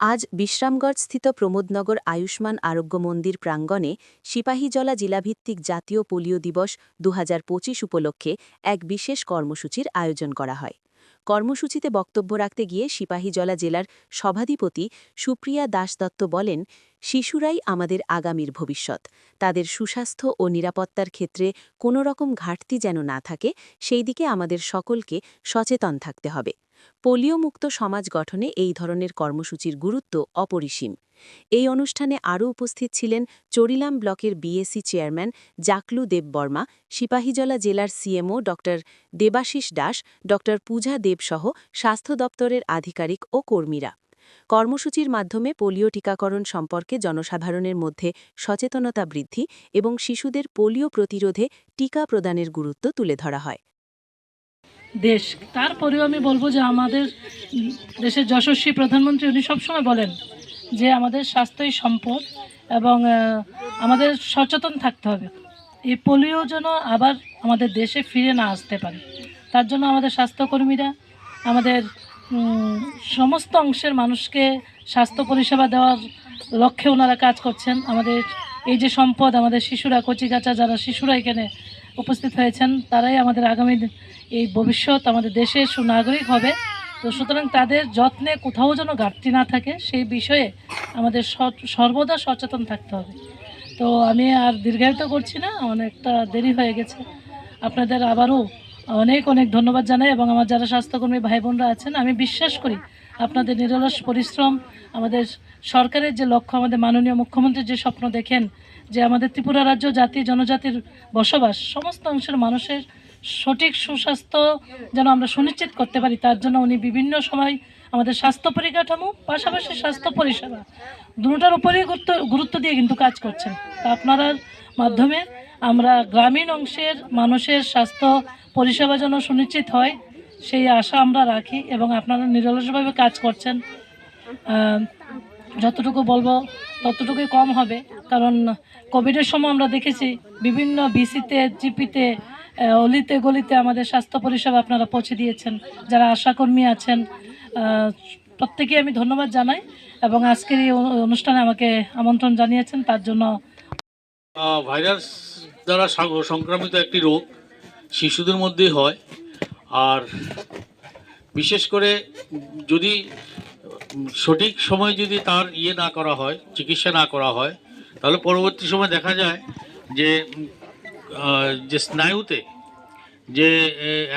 আজ বিশ্রামগড়স্থিত প্রমোদনগর আয়ুষ্মান আরোগ্য মন্দির প্রাঙ্গণে সিপাহীজলা জেলাভিত্তিক জাতীয় পোলিও দিবস ২০২৫ উপলক্ষে এক বিশেষ কর্মসূচির আয়োজন করা হয়। কর্মসূচিতে বক্তব্য রাখতে গিয়ে সিপাহীজলা জেলার সভাধিপতি সুপ্রিয়া দাস দত্ত বলেন, শিশুরাই আমাদের আগামীর ভবিষ্যৎ। তাদের সুস্বাস্থ্য ও নিরাপত্তার ক্ষেত্রে কোনো রকম ঘাটতি যেন না থাকে, সেই দিকে আমাদের সকলকে সচেতন থাকতে হবে। পোলিও মুক্ত সমাজ গঠনে এই ধরনের কর্মসূচির গুরুত্ব অপরিসীম। এই অনুষ্ঠানে আরও উপস্থিত ছিলেন চরিলাম ব্লকের বিএসি চেয়ারম্যান জাকলু দেববর্মা, সিপাহীজলা জেলার সিএমও ড দেবাশিস দাস, ড পূজা দেবসহ স্বাস্থ্য দপ্তরের আধিকারিক ও কর্মীরা। কর্মসূচির মাধ্যমে পোলিও টিকাকরণ সম্পর্কে জনসাধারণের মধ্যে সচেতনতা বৃদ্ধি এবং শিশুদের পোলিও প্রতিরোধে টিকা প্রদানের গুরুত্ব তুলে ধরা হয়। দেশ তারপরেও আমি বলবো যে আমাদের দেশের যশস্বী প্রধানমন্ত্রী উনি সবসময় বলেন যে আমাদের স্বাস্থ্যই সম্পদ এবং আমাদের সচেতন থাকতে হবে। এই পোলিও যেন আবার আমাদের দেশে ফিরে না আসতে পারে, তার জন্য আমাদের স্বাস্থ্যকর্মীরা আমাদের সমস্ত অংশের মানুষকে স্বাস্থ্য পরিষেবা দেওয়ার লক্ষ্যে ওনারা কাজ করছেন। আমাদের এই যে সম্পদ, আমাদের শিশুরা, কচিকাঁচা যারা শিশুরা এখানে উপস্থিত হয়েছেন, তারাই আমাদের আগামী এই ভবিষ্যৎ, আমাদের দেশের সুনাগরিক হবে। তো সুতরাং তাদের যত্নে কোথাও যেন ঘাটতি না থাকে, সেই বিষয়ে আমাদের সর্বদা সচেতন থাকতে হবে। তো আমি আর দীর্ঘায়িত করছি না, অনেকটা দেরি হয়ে গেছে। আপনাদের আবারও অনেক অনেক ধন্যবাদ জানাই এবং আমার যারা স্বাস্থ্যকর্মী ভাই বোনরা আছেন, আমি বিশ্বাস করি আপনাদের নিরলস পরিশ্রম, আমাদের সরকারের যে লক্ষ্য, আমাদের মাননীয় মুখ্যমন্ত্রী যে স্বপ্ন দেখেন যে আমাদের ত্রিপুরা রাজ্য জাতি জনজাতির বসবাস, সমস্ত অংশের মানুষের সঠিক সুস্বাস্থ্য যেন আমরা সুনিশ্চিত করতে পারি, তার জন্য উনি বিভিন্ন সময় আমাদের স্বাস্থ্য পরিকাঠামো পাশাপাশি স্বাস্থ্য পরিষেবা দুটোটার উপরেই গুরুত্ব দিয়ে কিন্তু কাজ করছেন। তা আপনার মাধ্যমে আমরা গ্রামীণ অংশের মানুষের স্বাস্থ্য পরিষেবা যেন সুনিশ্চিত হয়, সেই আশা আমরা রাখি এবং আপনারা নিরলসভাবে কাজ করছেন। যতটুকু বলবো ততটুকুই কম হবে, কারণ কোভিডের সময় আমরা দেখেছি বিভিন্ন বিসিতে, জিপিতে, অলিতে গলিতে আমাদের স্বাস্থ্য পরিষেবা আপনারা পৌঁছে দিয়েছেন। যারা আশাকর্মী আছেন প্রত্যেকেই আমি ধন্যবাদ জানাই এবং আজকের এই অনুষ্ঠানে আমাকে আমন্ত্রণ জানিয়েছেন তার জন্য। ভাইরাস দ্বারা সংক্রামিত একটি রোগ শিশুদের মধ্যে হয়, আর বিশেষ করে যদি সঠিক সময় যদি তার না করা হয়, চিকিৎসা না করা হয়, তাহলে পরবর্তী সময় দেখা যায় যে স্নায়ুতে যে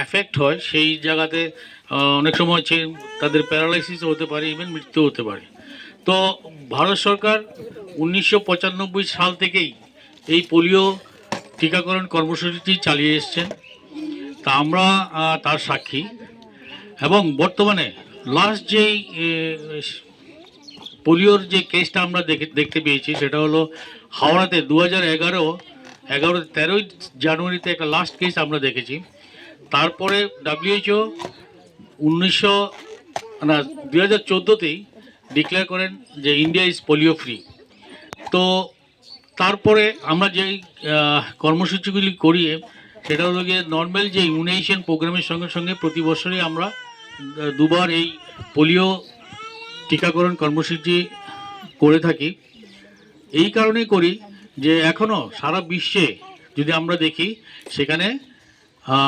এফেক্ট হয়, সেই জায়গাতে অনেক সময় তাদের প্যারালাইসিসও হতে পারে, ইভেন মৃত্যু হতে পারে। তো ভারত সরকার 1995 সাল থেকেই এই পোলিও টিকাকরণ কর্মসূচিটি চালিয়ে এসছেন, তা আমরা তার সাক্ষী। এবং বর্তমানে লাস্ট যেই পোলিওর যে কেসটা আমরা দেখতে পেয়েছি, সেটা হলো হাওড়াতে 13ই জানুয়ারিতে একটা লাস্ট কেস আমরা দেখেছি। তারপরে WHO 2014তেই ডিক্লেয়ার করেন যে ইন্ডিয়া ইজ পোলিও ফ্রি। তো তারপরে আমরা যেই কর্মসূচিগুলি করি, সেটা হলো গিয়ে নর্মাল যে ইমিউনাইজেশন প্রোগ্রামের সঙ্গে সঙ্গে প্রতি বছরই আমরা দুবার এই পোলিও টিকাকরণ কর্মসূচি করে থাকি। এই কারণেই করি যে এখনও সারা বিশ্বে যদি আমরা দেখি, সেখানে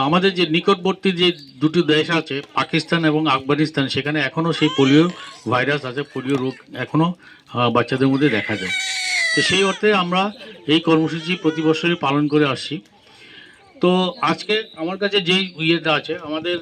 আমাদের যে নিকটবর্তী যে দুটি দেশ আছে, পাকিস্তান এবং আফগানিস্তান, সেখানে এখনও সেই পোলিও ভাইরাস আছে, পোলিও রোগ এখনও বাচ্চাদের মধ্যে দেখা যায়। তো সেই অর্থে আমরা এই কর্মসূচি প্রতি বছরই পালন করে আসছি। তো আজকে আমার কাছে যেই ইয়েটা আছে, আমাদের